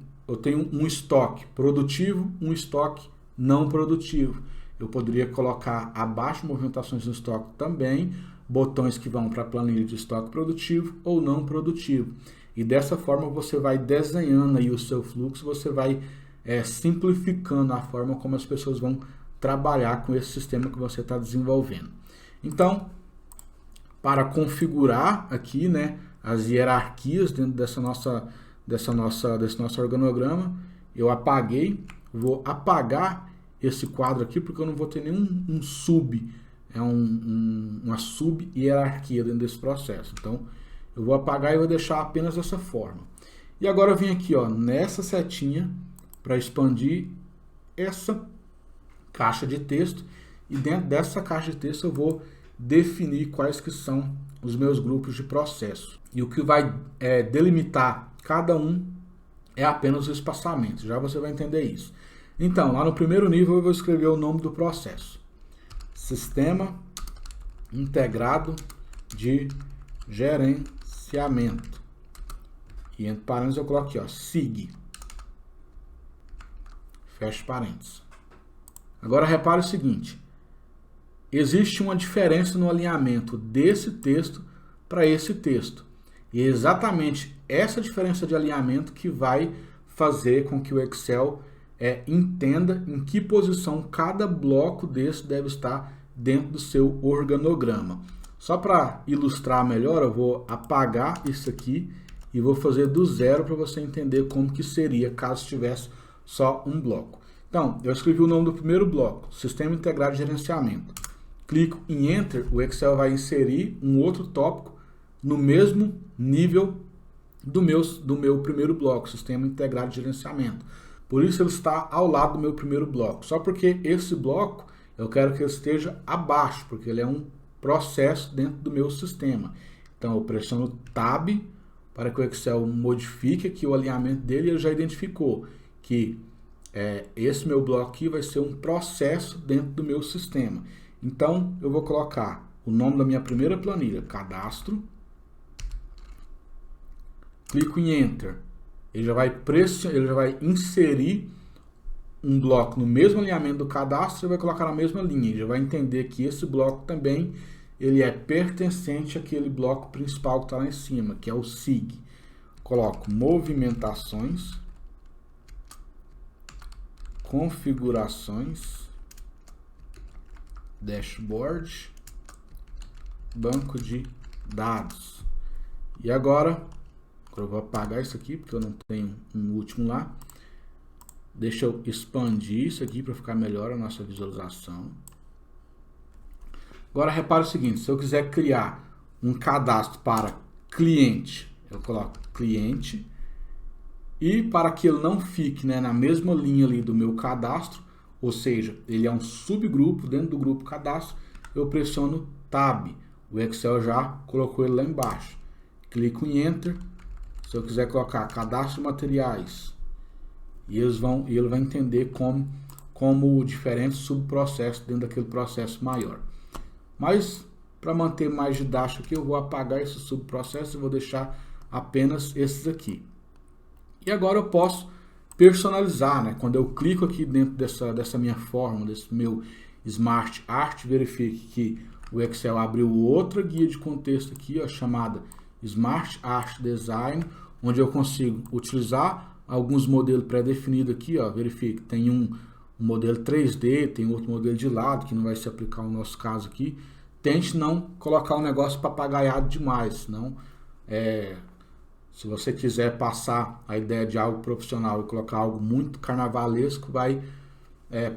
um estoque produtivo, um estoque não produtivo. Eu poderia colocar abaixo movimentações no estoque também, botões que vão para a planilha de estoque produtivo ou não produtivo. E dessa forma você vai desenhando aí o seu fluxo, você vai simplificando a forma como as pessoas vão trabalhar com esse sistema que você está desenvolvendo. Então, para configurar aqui, né, as hierarquias dentro desse nosso organograma, eu vou apagar esse quadro aqui porque eu não vou ter nenhum é uma sub-hierarquia dentro desse processo. Então, eu vou apagar e vou deixar apenas dessa forma. E agora eu vim aqui, ó, nessa setinha para expandir essa caixa de texto. E dentro dessa caixa de texto eu vou definir quais que são os meus grupos de processo. E o que vai delimitar cada um é apenas o espaçamento. Já você vai entender isso. Então, lá no primeiro nível eu vou escrever o nome do processo. Sistema integrado de gerenciamento. E entre parênteses eu coloco aqui, ó, SIG. Fecha parênteses. Agora repare o seguinte. Existe uma diferença no alinhamento desse texto para esse texto. E é exatamente essa diferença de alinhamento que vai fazer com que o Excel entenda em que posição cada bloco desse deve estar dentro do seu organograma. Só para ilustrar melhor, eu vou apagar isso aqui e vou fazer do zero para você entender como que seria caso tivesse só um bloco. Então, eu escrevi o nome do primeiro bloco, Sistema Integrado de Gerenciamento. Clico em Enter, o Excel vai inserir um outro tópico no mesmo nível do meu primeiro bloco, Sistema Integrado de Gerenciamento. Por isso ele está ao lado do meu primeiro bloco. Só porque esse bloco eu quero que ele esteja abaixo, porque ele é um processo dentro do meu sistema. Então eu pressiono Tab para que o Excel modifique aqui o alinhamento dele e ele já identificou que esse meu bloco aqui vai ser um processo dentro do meu sistema. Então eu vou colocar o nome da minha primeira planilha, cadastro. Clico em Enter. Ele já vai inserir um bloco no mesmo alinhamento do cadastro e vai colocar na mesma linha. Ele já vai entender que esse bloco também ele é pertencente àquele bloco principal que está lá em cima, que é o SIG. Coloco movimentações, configurações, dashboard, banco de dados. E agora eu vou apagar isso aqui, porque eu não tenho um último lá. Deixa eu expandir isso aqui para ficar melhor a nossa visualização. Agora repare o seguinte, se eu quiser criar um cadastro para cliente, eu coloco cliente. E para que ele não fique na mesma linha ali do meu cadastro, ou seja, ele é um subgrupo dentro do grupo cadastro, eu pressiono Tab. O Excel já colocou ele lá embaixo. Clico em Enter. Se eu quiser colocar cadastro de materiais, e ele vai entender como diferentes subprocessos dentro daquele processo maior. Mas, para manter mais didático aqui, eu vou apagar esses subprocessos e vou deixar apenas esses aqui. E agora eu posso personalizar, né? Quando eu clico aqui dentro dessa minha forma, desse meu Smart Art, verifique que o Excel abriu outra guia de contexto aqui, ó, chamada Smart Art Design, onde eu consigo utilizar alguns modelos pré-definidos aqui, ó, verifique, tem um modelo 3D, tem outro modelo de lado, que não vai se aplicar no nosso caso aqui. Tente não colocar um negócio papagaiado demais, senão, se você quiser passar a ideia de algo profissional e colocar algo muito carnavalesco, vai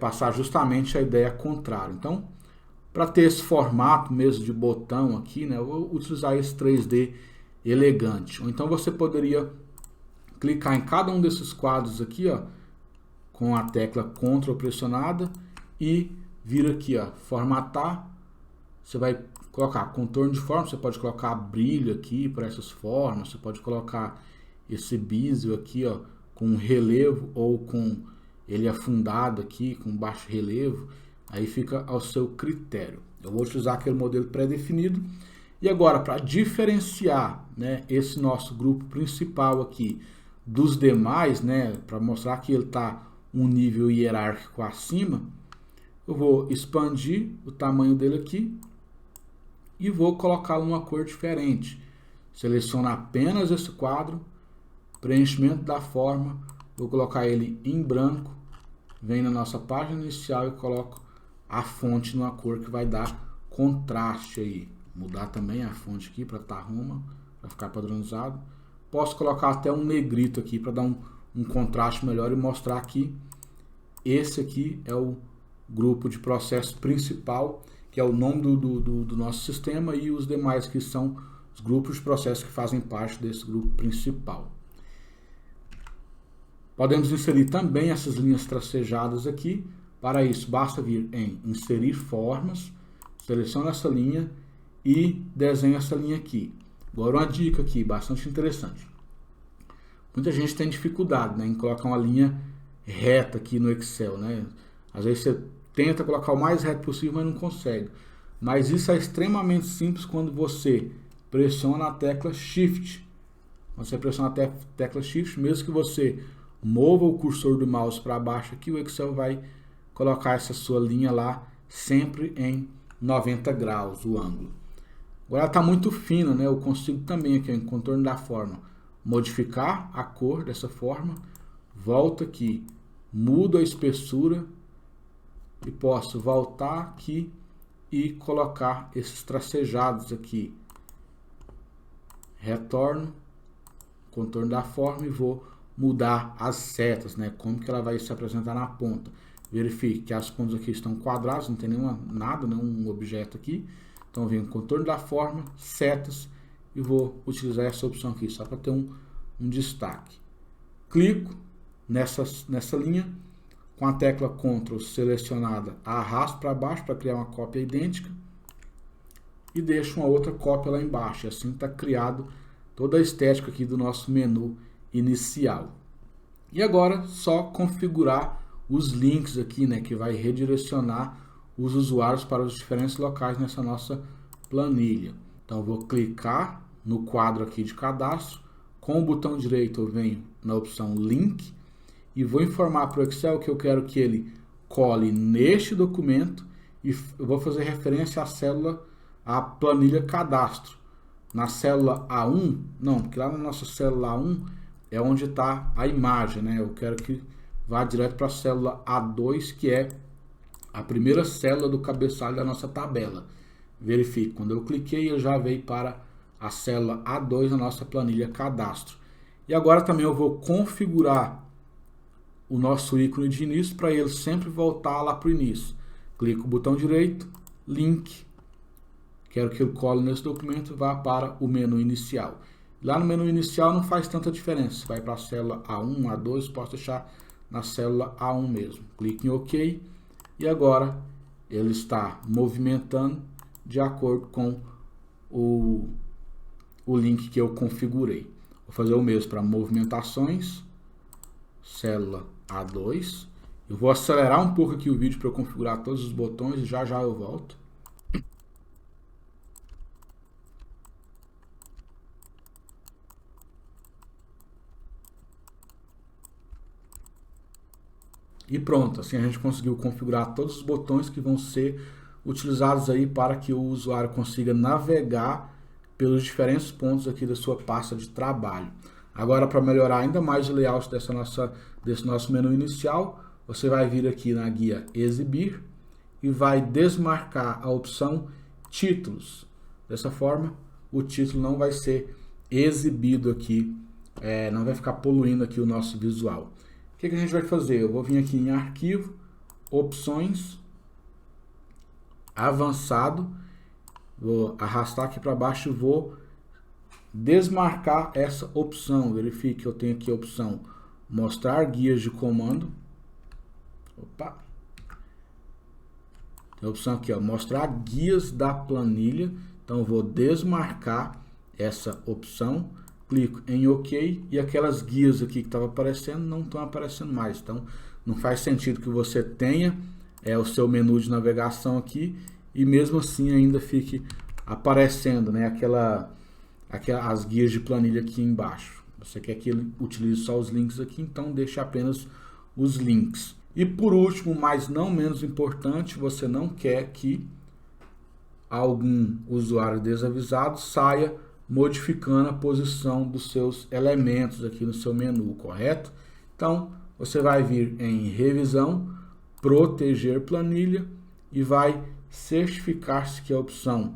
passar justamente a ideia contrária. Então, para ter esse formato mesmo de botão aqui, né, eu vou utilizar esse 3D elegante. Ou então você poderia clicar em cada um desses quadros aqui, ó, com a tecla Ctrl pressionada e vir aqui, ó, formatar. Você vai colocar contorno de forma, você pode colocar brilho aqui para essas formas, você pode colocar esse bezel aqui, ó, com relevo ou com ele afundado aqui, com baixo relevo. Aí fica ao seu critério. Eu vou utilizar aquele modelo pré-definido. E agora, para diferenciar, né, esse nosso grupo principal aqui dos demais, né, para mostrar que ele está um nível hierárquico acima, eu vou expandir o tamanho dele aqui e vou colocá-lo numa cor diferente. Seleciono apenas esse quadro, preenchimento da forma, vou colocar ele em branco, venho na nossa página inicial e coloco a fonte numa cor que vai dar contraste aí. Mudar também a fonte aqui para Tarroma, para ficar padronizado. Posso colocar até um negrito aqui para dar um contraste melhor e mostrar que esse aqui é o grupo de processo principal que é o nome do nosso sistema, e os demais que são os grupos de processos que fazem parte desse grupo principal. Podemos inserir também essas linhas tracejadas aqui. Para isso, basta vir em inserir formas, seleciona essa linha e desenha essa linha aqui. Agora uma dica aqui, bastante interessante. Muita gente tem dificuldade, né, em colocar uma linha reta aqui no Excel, né? Às vezes você tenta colocar o mais reto possível, mas não consegue. Mas isso é extremamente simples quando você pressiona a tecla Shift. Quando você pressiona a tecla Shift, mesmo que você mova o cursor do mouse para baixo aqui, o Excel vai colocar essa sua linha lá sempre em 90 graus, o ângulo. Agora ela está muito fina, né? Eu consigo também aqui em contorno da forma modificar a cor dessa forma, volto aqui, mudo a espessura e posso voltar aqui e colocar esses tracejados aqui. Retorno, contorno da forma e vou mudar as setas, né? Como que ela vai se apresentar na ponta. Verifique que as pontas aqui estão quadradas, não tem nenhum objeto aqui. Então venho contorno da forma, setas e vou utilizar essa opção aqui só para ter um destaque. Clico nessa linha, com a tecla Ctrl selecionada, arrasto para baixo para criar uma cópia idêntica e deixo uma outra cópia lá embaixo. E assim está criado toda a estética aqui do nosso menu inicial. E agora só configurar os links aqui, né, que vai redirecionar os usuários para os diferentes locais nessa nossa planilha. Então vou clicar no quadro aqui de cadastro, com o botão direito eu venho na opção Link e vou informar para o Excel que eu quero que ele cole neste documento e eu vou fazer referência à célula, à planilha cadastro. Na célula A1, não, porque lá na nossa célula A1 é onde está a imagem, né? Eu quero que vá direto para a célula A2, que é a primeira célula do cabeçalho da nossa tabela. Verifique, quando eu cliquei, ele já veio para a célula A2 na nossa planilha cadastro. E agora também eu vou configurar o nosso ícone de início para ele sempre voltar lá para o início. Clico o botão direito, Link. Quero que ele cole nesse documento e vá para o menu inicial. Lá no menu inicial não faz tanta diferença. Vai para a célula A1, A2, posso deixar na célula A1 mesmo. Clique em OK e agora ele está movimentando de acordo com o link que eu configurei. Vou fazer o mesmo para movimentações, célula A2. Eu vou acelerar um pouco aqui o vídeo para eu configurar todos os botões e já eu volto. E pronto, assim a gente conseguiu configurar todos os botões que vão ser utilizados aí para que o usuário consiga navegar pelos diferentes pontos aqui da sua pasta de trabalho. Agora, para melhorar ainda mais o layout desse nosso menu inicial, você vai vir aqui na guia Exibir e vai desmarcar a opção Títulos. Dessa forma, o título não vai ser exibido aqui, não vai ficar poluindo aqui o nosso visual. O que a gente vai fazer? Eu vou vir aqui em Arquivo, Opções, Avançado, vou arrastar aqui para baixo e vou desmarcar essa opção. Verifique que eu tenho aqui a opção Mostrar guias de comando. Opa! Tem a opção aqui, ó, Mostrar guias da planilha. Então eu vou desmarcar essa opção. Clico em OK e aquelas guias aqui que estavam aparecendo não estão aparecendo mais. Então não faz sentido que você tenha o seu menu de navegação aqui e mesmo assim ainda fique aparecendo, né, as guias de planilha aqui embaixo. Você quer que ele utilize só os links aqui, então deixe apenas os links. E por último, mas não menos importante, você não quer que algum usuário desavisado saia modificando a posição dos seus elementos aqui no seu menu, correto? Então, você vai vir em Revisão, Proteger Planilha e vai certificar-se que a opção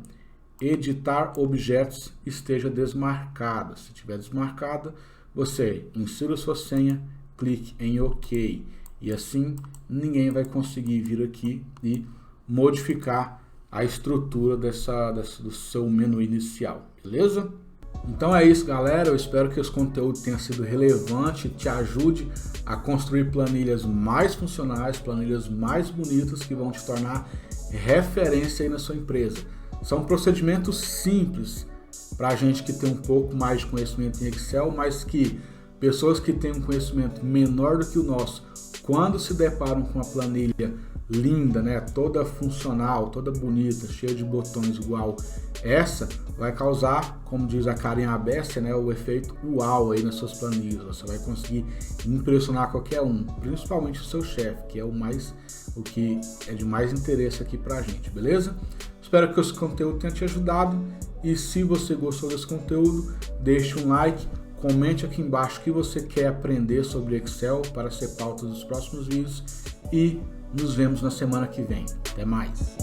Editar Objetos esteja desmarcada. Se estiver desmarcada, você insira sua senha, clique em OK. E assim, ninguém vai conseguir vir aqui e modificar a estrutura do seu menu inicial, beleza? Então é isso, galera. Eu espero que esse conteúdo tenha sido relevante, te ajude a construir planilhas mais funcionais, planilhas mais bonitas que vão te tornar referência aí na sua empresa. São procedimentos simples para a gente que tem um pouco mais de conhecimento em Excel, mas que pessoas que têm um conhecimento menor do que o nosso, quando se deparam com uma planilha linda, né, toda funcional, toda bonita, cheia de botões igual essa, vai causar, como diz a Karen Abessia, né, o efeito uau aí nas suas planilhas. Você vai conseguir impressionar qualquer um, principalmente o seu chefe, que é o que é de mais interesse aqui pra gente, beleza? Espero que esse conteúdo tenha te ajudado e se você gostou desse conteúdo, deixe um like, comente aqui embaixo o que você quer aprender sobre Excel para ser pauta dos próximos vídeos e nos vemos na semana que vem. Até mais!